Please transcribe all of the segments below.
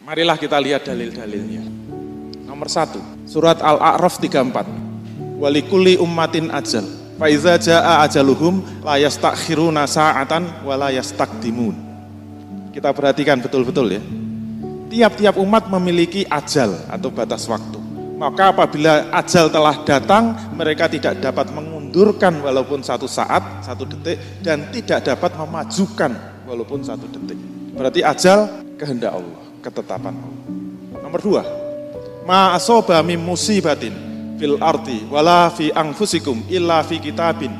Marilah kita lihat dalil-dalilnya. Nomor 1, surat Al-A'raf 34. Walikulli ummatin ajal. Fa iza jaa ajaluhum la yastakhiruna sa'atan wa la yastaqdimun. Kita perhatikan betul-betul ya. Tiap-tiap umat memiliki ajal atau batas waktu. Maka apabila ajal telah datang, mereka tidak dapat mengundurkan walaupun 1 saat, 1 detik, dan tidak dapat memajukan walaupun 1 detik. Berarti ajal kehendak Allah, ketetapan Allah. Nomor 2, ma asoba mim musibatin fil ardi wala fi anfusikum illa fi kitabin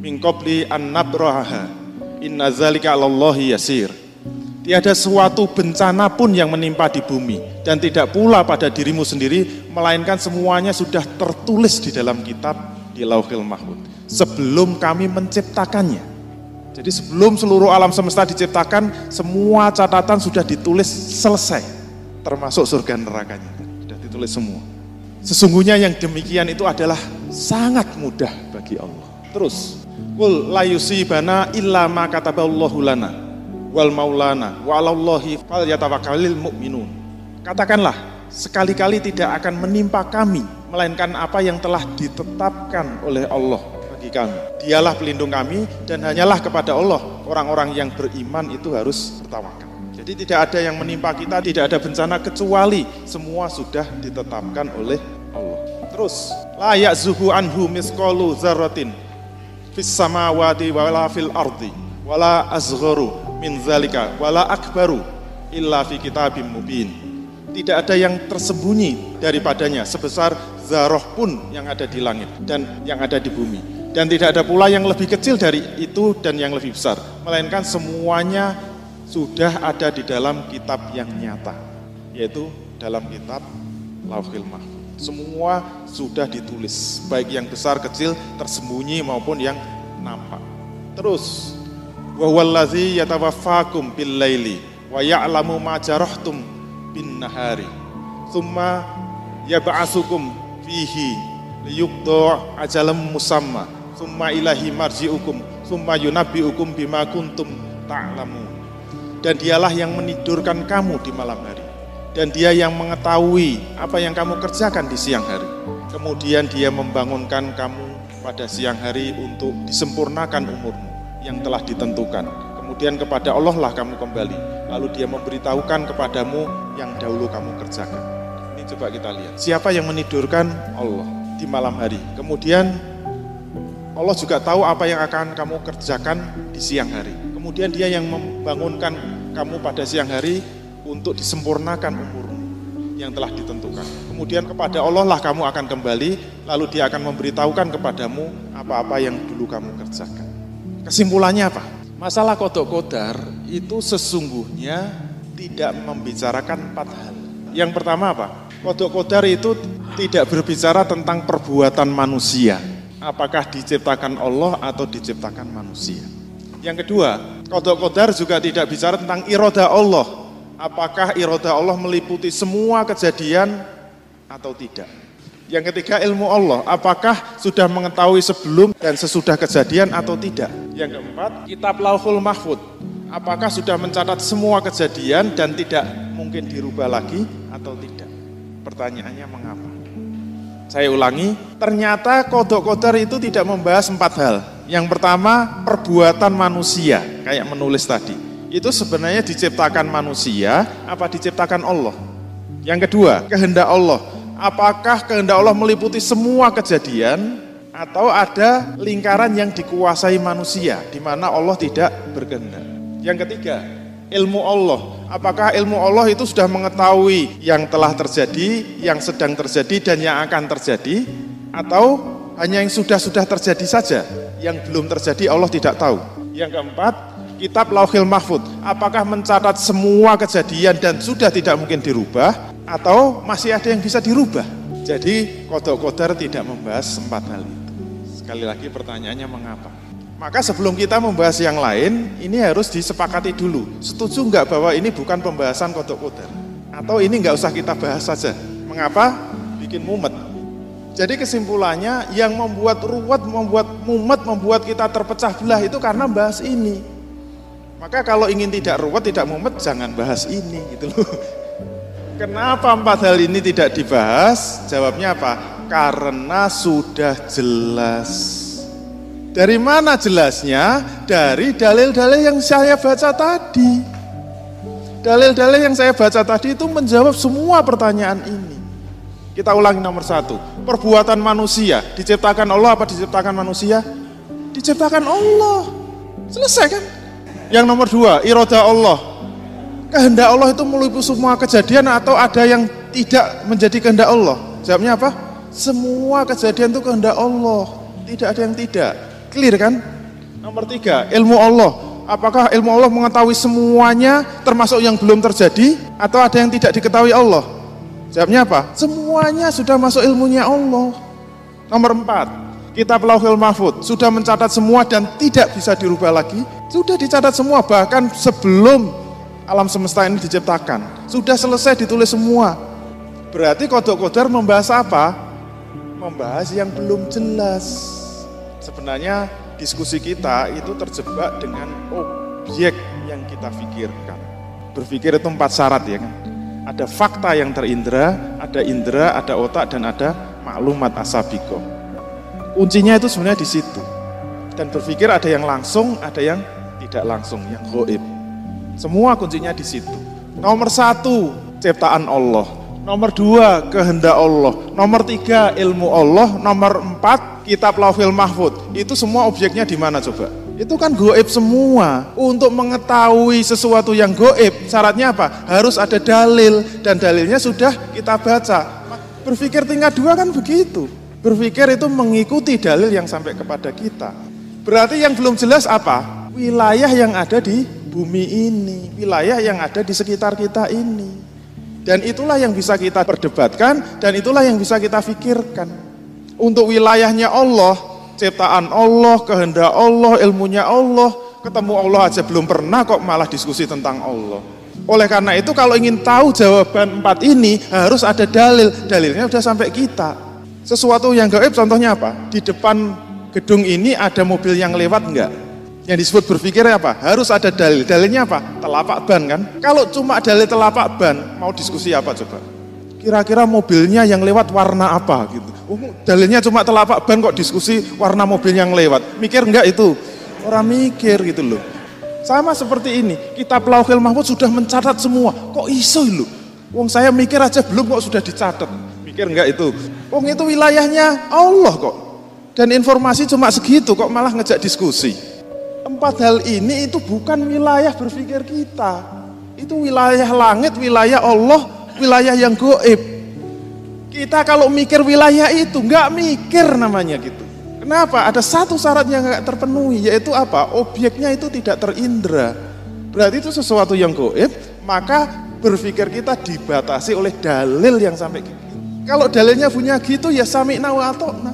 min qabli an nabraha inna zalika 'alallahi yasir. Tiada suatu bencana pun yang menimpa di bumi dan tidak pula pada dirimu sendiri, melainkan semuanya sudah tertulis di dalam kitab di Lauhil Mahfuz sebelum kami menciptakannya. Jadi sebelum seluruh alam semesta diciptakan, semua catatan sudah ditulis selesai, termasuk surga nerakanya, sudah ditulis semua. Sesungguhnya yang demikian itu adalah sangat mudah bagi Allah. Terus, qul la yusibana illa ma kataballahu lana wal maulana wa 'alallahi falyatawakkalul mu'minun. Katakanlah, sekali-kali tidak akan menimpa kami melainkan apa yang telah ditetapkan oleh Allah bagi kami. Dialah pelindung kami dan hanyalah kepada Allah orang-orang yang beriman itu harus bertawakal. Jadi tidak ada yang menimpa kita, tidak ada bencana kecuali semua sudah ditetapkan oleh Allah. Terus, la ya'zuhu anhu misqalu dzarratin fis samawati wala fil ardi wala asgharu min zalika wala akbaru illa fi kitabim mubin. Tidak ada yang tersembunyi daripadanya sebesar zarah pun yang ada di langit dan yang ada di bumi. Dan tidak ada pula yang lebih kecil dari itu dan yang lebih besar, melainkan semuanya sudah ada di dalam kitab yang nyata, yaitu dalam kitab Lauhil Mahfuz. Semua sudah ditulis, baik yang besar kecil, tersembunyi maupun yang nampak. Terus, wa huwallazi yatawaffakum bil laili wa ya'lamu ma jarahtum bin nahari tsumma yab'atsukum fihi liyuqda ajalam musamma tsumma ilahi marji'ukum tsumma yunabbi'ukum bima kuntum ta'lamun. Dan dialah yang menidurkan kamu di malam hari, dan dia yang mengetahui apa yang kamu kerjakan di siang hari. Kemudian dia membangunkan kamu pada siang hari untuk disempurnakan umurmu yang telah ditentukan. Kemudian kepada Allah lah kamu kembali. Lalu dia memberitahukan kepadamu yang dahulu kamu kerjakan. Ini coba kita lihat. Siapa yang menidurkan? Allah di malam hari. Kemudian Allah juga tahu apa yang akan kamu kerjakan di siang hari. Kemudian dia yang membangunkan kamu pada siang hari untuk disempurnakan umurmu yang telah ditentukan. Kemudian kepada Allah lah kamu akan kembali. Lalu dia akan memberitahukan kepadamu apa-apa yang dulu kamu kerjakan. Kesimpulannya apa? Masalah qada qadar itu sesungguhnya tidak membicarakan 4 hal. Yang pertama apa? Qada qadar itu tidak berbicara tentang perbuatan manusia. Apakah diciptakan Allah atau diciptakan manusia. Yang kedua, qada qadar juga tidak bicara tentang iradah Allah. Apakah iradah Allah meliputi semua kejadian atau tidak. Yang ketiga, ilmu Allah, apakah sudah mengetahui sebelum dan sesudah kejadian atau tidak. Yang keempat, kitab Lauhul Mahfuz, apakah sudah mencatat semua kejadian dan tidak mungkin dirubah lagi atau tidak. Pertanyaannya mengapa? Saya ulangi, ternyata qada qadar itu tidak membahas 4 hal. Yang pertama, perbuatan manusia, kayak menulis tadi. Itu sebenarnya diciptakan manusia, apa diciptakan Allah. Yang kedua, kehendak Allah. Apakah kehendak Allah meliputi semua kejadian atau ada lingkaran yang dikuasai manusia di mana Allah tidak berkehendak. Yang ketiga, ilmu Allah. Apakah ilmu Allah itu sudah mengetahui yang telah terjadi, yang sedang terjadi dan yang akan terjadi, atau hanya yang sudah terjadi saja, yang belum terjadi Allah tidak tahu. Yang keempat, kitab Lauhil Mahfuz. Apakah mencatat semua kejadian dan sudah tidak mungkin dirubah atau masih ada yang bisa dirubah. Jadi qada qadar tidak membahas 4 hal itu. Sekali lagi pertanyaannya mengapa? Maka sebelum kita membahas yang lain, ini harus disepakati dulu. Setuju enggak bahwa ini bukan pembahasan qada qadar? Atau ini enggak usah kita bahas saja? Mengapa? Bikin mumet. Jadi kesimpulannya yang membuat ruwet, membuat mumet, membuat kita terpecah belah itu karena bahas ini. Maka kalau ingin tidak ruwet, tidak mumet, jangan bahas ini gitu loh. Kenapa 4 hal ini tidak dibahas? Jawabnya apa? Karena sudah jelas. Dari mana jelasnya? Dari dalil-dalil yang saya baca tadi. Dalil-dalil yang saya baca tadi itu menjawab semua pertanyaan ini. Kita ulangi nomor 1. Perbuatan manusia diciptakan Allah apa diciptakan manusia? Diciptakan Allah. Selesai kan? Yang nomor 2, iradah Allah. Kehendak Allah itu meliputi semua kejadian atau ada yang tidak menjadi kehendak Allah? Jawabnya apa? Semua kejadian itu kehendak Allah. Tidak ada yang tidak. Clear kan? Nomor 3, ilmu Allah. Apakah ilmu Allah mengetahui semuanya termasuk yang belum terjadi atau ada yang tidak diketahui Allah? Jawabnya apa? Semuanya sudah masuk ilmunya Allah. Nomor 4, kitab Lauhul Mahfudz sudah mencatat semua dan tidak bisa dirubah lagi. Sudah dicatat semua bahkan sebelum alam semesta ini diciptakan. Sudah selesai ditulis semua. Berarti Qadha Qadar membahas apa? Membahas yang belum jelas. Sebenarnya diskusi kita itu terjebak dengan objek yang kita pikirkan. Berpikir itu 4 syarat ya kan. Ada fakta yang terindra, ada otak dan ada maklumat asabiko. Kuncinya itu sebenarnya di situ. Dan berpikir ada yang langsung, ada yang tidak langsung, yang gaib. Semua kuncinya di situ. Nomor 1, ciptaan Allah. Nomor 2, kehendak Allah. Nomor 3, ilmu Allah. Nomor 4, kitab Lauhul Mahfudz. Itu semua objeknya di mana coba? Itu kan gaib semua. Untuk mengetahui sesuatu yang gaib, syaratnya apa? Harus ada dalil. Dan dalilnya sudah kita baca. Berpikir tingkat 2 kan begitu. Berpikir itu mengikuti dalil yang sampai kepada kita. Berarti yang belum jelas apa? Wilayah yang ada di bumi ini, wilayah yang ada di sekitar kita ini. Dan itulah yang bisa kita perdebatkan, dan itulah yang bisa kita pikirkan. Untuk wilayahnya Allah, ciptaan Allah, kehendak Allah, ilmunya Allah, ketemu Allah aja belum pernah kok malah diskusi tentang Allah. Oleh karena itu kalau ingin tahu jawaban 4 ini harus ada dalil, dalilnya udah sampai kita. Sesuatu yang gaib contohnya apa? Di depan gedung ini ada mobil yang lewat enggak? Yang disebut berpikir apa? Harus ada dalil. Dalilnya apa? Telapak ban kan? Kalau cuma dalil telapak ban, mau diskusi apa coba? Kira-kira mobilnya yang lewat warna apa gitu. Dalilnya cuma telapak ban kok diskusi warna mobil yang lewat. Mikir enggak itu? Orang mikir gitu loh. Sama seperti ini, kitab Lauhul Mahfudz sudah mencatat semua. Kok iso lho? Wong saya mikir aja belum kok sudah dicatat. Mikir enggak itu? Wong itu wilayahnya Allah kok. Dan informasi cuma segitu kok malah ngejak diskusi. 4 hal ini itu bukan wilayah berpikir kita. Itu wilayah langit, wilayah Allah, wilayah yang gaib. Kita kalau mikir wilayah itu nggak mikir namanya gitu. Kenapa? Ada satu syarat yang nggak terpenuhi, yaitu apa? Objeknya itu tidak terindra. Berarti itu sesuatu yang gaib, maka berpikir kita dibatasi oleh dalil yang sampai gitu. Kalau dalilnya punya gitu ya sami'na wa ata'na.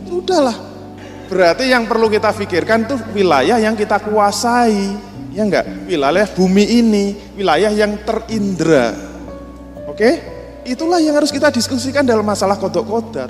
Sudahlah. Berarti yang perlu kita pikirkan itu wilayah yang kita kuasai, ya enggak? Wilayah bumi ini, wilayah yang terindra. Oke? Itulah yang harus kita diskusikan dalam masalah Qadha Qadar.